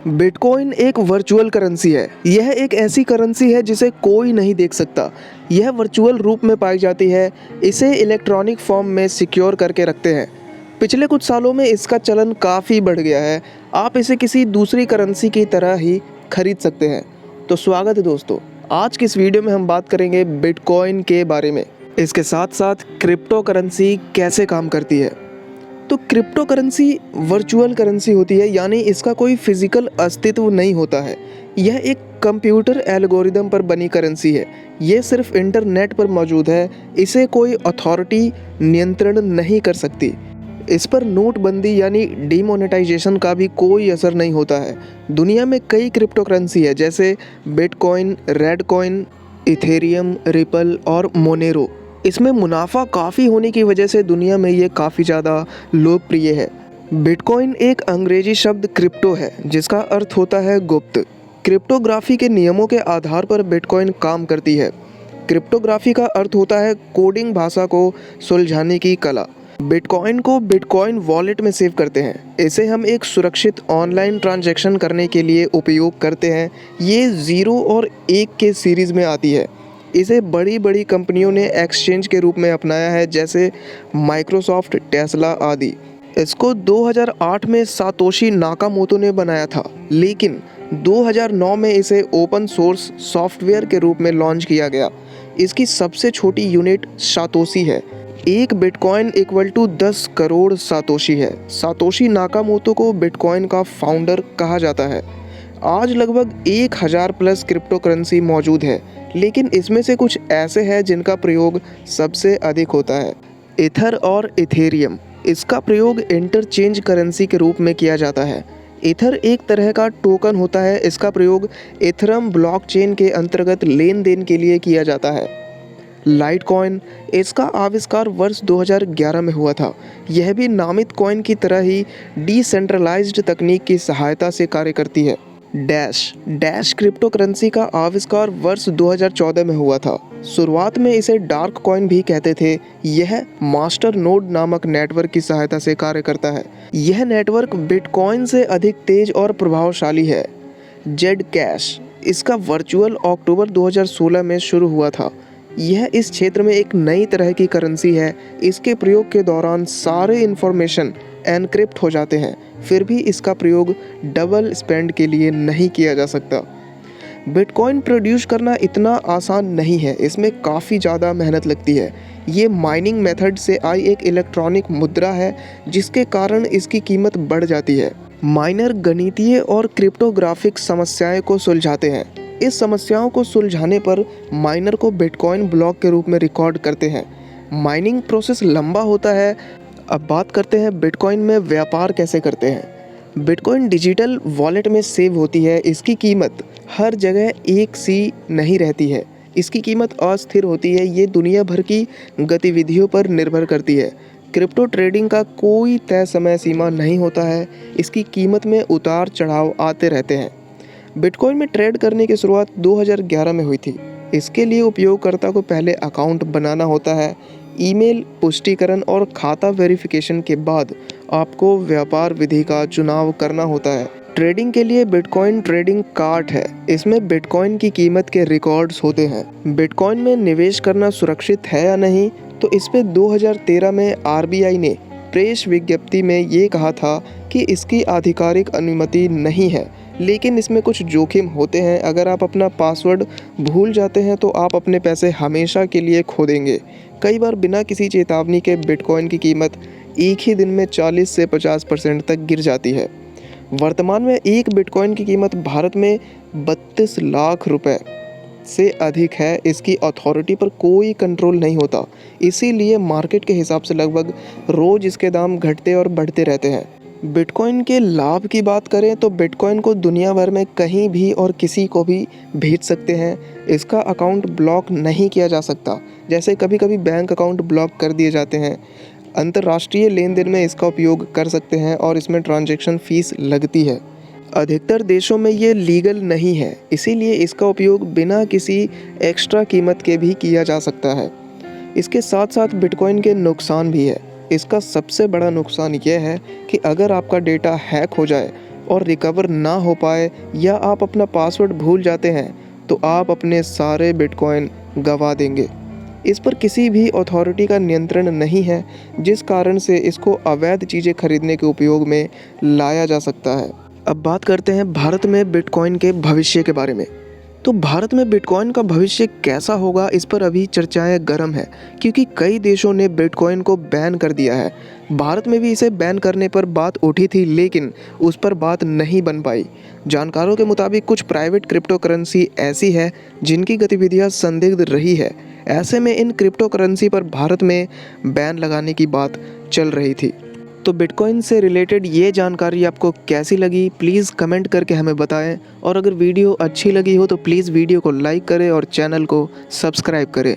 Bitcoin एक virtual currency है। यह एक ऐसी करेंसी है जिसे कोई नहीं देख सकता। यह वर्चुअल रूप में पाई जाती है। इसे इलेक्ट्रॉनिक फॉर्म में सिक्योर करके रखते हैं। पिछले कुछ सालों में इसका चलन काफ़ी बढ़ गया है। आप इसे किसी दूसरी करेंसी की तरह ही खरीद सकते हैं। तो स्वागत है दोस्तों, आज की इस वीडियो में हम बात करेंगे बिटकॉइन के बारे में। इसके साथ साथ क्रिप्टो करेंसी कैसे काम करती है। तो क्रिप्टो करेंसी वर्चुअल करेंसी होती है, यानी इसका कोई फिजिकल अस्तित्व नहीं होता है। यह एक कंप्यूटर एल्गोरिदम पर बनी करेंसी है। यह सिर्फ इंटरनेट पर मौजूद है। इसे कोई अथॉरिटी नियंत्रण नहीं कर सकती। इस पर नोटबंदी यानी डीमोनेटाइजेशन का भी कोई असर नहीं होता है। दुनिया में कई क्रिप्टो करेंसी है, जैसे बिटकॉइन, रेडकॉइन, इथेरियम, रिपल और मोनेरो। इसमें मुनाफा काफ़ी होने की वजह से दुनिया में ये काफ़ी ज़्यादा लोकप्रिय है। बिटकॉइन एक अंग्रेजी शब्द क्रिप्टो है, जिसका अर्थ होता है गुप्त। क्रिप्टोग्राफी के नियमों के आधार पर बिटकॉइन काम करती है। क्रिप्टोग्राफी का अर्थ होता है कोडिंग भाषा को सुलझाने की कला। बिटकॉइन को बिटकॉइन वॉलेट में सेव करते हैं। इसे हम एक सुरक्षित ऑनलाइन ट्रांजैक्शन करने के लिए उपयोग करते हैं। ये 0 और 1 के सीरीज़ में आती है। इसे बड़ी बड़ी कंपनियों ने एक्सचेंज के रूप में अपनाया है, जैसे माइक्रोसॉफ्ट, टेस्ला आदि। इसको 2008 में सातोशी नाकामोतो ने बनाया था, लेकिन 2009 में इसे ओपन सोर्स सॉफ्टवेयर के रूप में लॉन्च किया गया। इसकी सबसे छोटी यूनिट सातोशी है। एक bitcoin equal to 10 crore Satoshi है। सातोशी नाकामोतो को बिटकॉइन का फाउंडर कहा जाता है। आज लगभग 1000 प्लस क्रिप्टो करेंसी मौजूद है, लेकिन इसमें से कुछ ऐसे हैं जिनका प्रयोग सबसे अधिक होता है। इथर और इथेरियम। इसका प्रयोग इंटरचेंज करेंसी के रूप में किया जाता है। इथर एक तरह का टोकन होता है। इसका प्रयोग इथरम ब्लॉकचेन के अंतर्गत लेन देन के लिए किया जाता है। लाइटकॉइन। इसका आविष्कार वर्ष 2011 में हुआ था। यह भी नामित कॉइन की तरह ही डिसेंट्रलाइज्ड तकनीक की सहायता से कार्य करती है। डैश क्रिप्टो करेंसी का आविष्कार वर्ष 2014 में हुआ था। शुरुआत में इसे डार्क कॉइन भी कहते थे। यह मास्टर नोड नामक नेटवर्क की सहायता से कार्य करता है। यह नेटवर्क बिटकॉइन से अधिक तेज और प्रभावशाली है। Z cash. इसका वर्चुअल अक्टूबर 2016 में शुरू हुआ था। यह इस क्षेत्र में एक नई तरह की करेंसी है। इसके प्रयोग के दौरान सारे इन्फॉर्मेशन एनक्रिप्ट हो जाते हैं, फिर भी इसका प्रयोग डबल स्पेंड के लिए नहीं किया जा सकता। बिटकॉइन प्रोड्यूस करना इतना आसान नहीं है। इसमें काफ़ी ज़्यादा मेहनत लगती है। ये माइनिंग मेथड से आई एक इलेक्ट्रॉनिक मुद्रा है, जिसके कारण इसकी कीमत बढ़ जाती है। माइनर गणितीय और क्रिप्टोग्राफिक समस्याएं को सुलझाते हैं। इस समस्याओं को सुलझाने पर माइनर को बिटकॉइन ब्लॉक के रूप में रिकॉर्ड करते हैं। माइनिंग प्रोसेस लंबा होता है। अब बात करते हैं बिटकॉइन में व्यापार कैसे करते हैं। बिटकॉइन डिजिटल वॉलेट में सेव होती है। इसकी कीमत हर जगह एक सी नहीं रहती है। इसकी कीमत अस्थिर होती है। ये दुनिया भर की गतिविधियों पर निर्भर करती है। क्रिप्टो ट्रेडिंग का कोई तय समय सीमा नहीं होता है। इसकी कीमत में उतार चढ़ाव आते रहते हैं। बिटकॉइन में ट्रेड करने की शुरुआत 2011 में हुई थी। इसके लिए उपयोगकर्ता को पहले अकाउंट बनाना होता है। ईमेल पुष्टिकरण और खाता वेरिफिकेशन के बाद आपको व्यापार विधि का चुनाव करना होता है। ट्रेडिंग के लिए बिटकॉइन ट्रेडिंग कार्ट है। इसमें बिटकॉइन की कीमत के रिकॉर्ड्स होते हैं। बिटकॉइन में निवेश करना सुरक्षित है या नहीं, तो इस पे 2013 में आरबीआई ने प्रेस विज्ञप्ति में ये कहा था कि इसकी आधिकारिक अनुमति नहीं है, लेकिन इसमें कुछ जोखिम होते हैं। अगर आप अपना पासवर्ड भूल जाते हैं तो आप अपने पैसे हमेशा के लिए खो देंगे। कई बार बिना किसी चेतावनी के बिटकॉइन की कीमत एक ही दिन में 40 से 50% तक गिर जाती है। वर्तमान में एक बिटकॉइन की कीमत भारत में 32 लाख रुपए से अधिक है। इसकी अथॉरिटी पर कोई कंट्रोल नहीं होता, इसीलिए मार्केट के हिसाब से लगभग रोज़ इसके दाम घटते और बढ़ते रहते हैं। बिटकॉइन के लाभ की बात करें तो बिटकॉइन को दुनिया भर में कहीं भी और किसी को भी भेज सकते हैं। इसका अकाउंट ब्लॉक नहीं किया जा सकता, जैसे कभी कभी बैंक अकाउंट ब्लॉक कर दिए जाते हैं। अंतर्राष्ट्रीय लेन देन में इसका उपयोग कर सकते हैं और इसमें ट्रांजैक्शन फ़ीस लगती है। अधिकतर देशों में ये लीगल नहीं है, इसीलिए इसका उपयोग बिना किसी एक्स्ट्रा कीमत के भी किया जा सकता है। इसके साथ साथ बिटकॉइन के नुकसान भी है। इसका सबसे बड़ा नुकसान यह है कि अगर आपका डेटा हैक हो जाए और रिकवर ना हो पाए या आप अपना पासवर्ड भूल जाते हैं तो आप अपने सारे बिटकॉइन गंवा देंगे। इस पर किसी भी अथॉरिटी का नियंत्रण नहीं है, जिस कारण से इसको अवैध चीज़ें खरीदने के उपयोग में लाया जा सकता है। अब बात करते हैं भारत में बिटकॉइन के भविष्य के बारे में। तो भारत में बिटकॉइन का भविष्य कैसा होगा, इस पर अभी चर्चाएं गर्म है, क्योंकि कई देशों ने बिटकॉइन को बैन कर दिया है। भारत में भी इसे बैन करने पर बात उठी थी, लेकिन उस पर बात नहीं बन पाई। जानकारों के मुताबिक कुछ प्राइवेट क्रिप्टो करेंसी ऐसी है जिनकी गतिविधियां संदिग्ध रही है। ऐसे में इन क्रिप्टो करेंसी पर भारत में बैन लगाने की बात चल रही थी। तो बिटकॉइन से रिलेटेड ये जानकारी आपको कैसी लगी, प्लीज़ कमेंट करके हमें बताएं। और अगर वीडियो अच्छी लगी हो तो प्लीज़ वीडियो को लाइक करें और चैनल को सब्सक्राइब करें।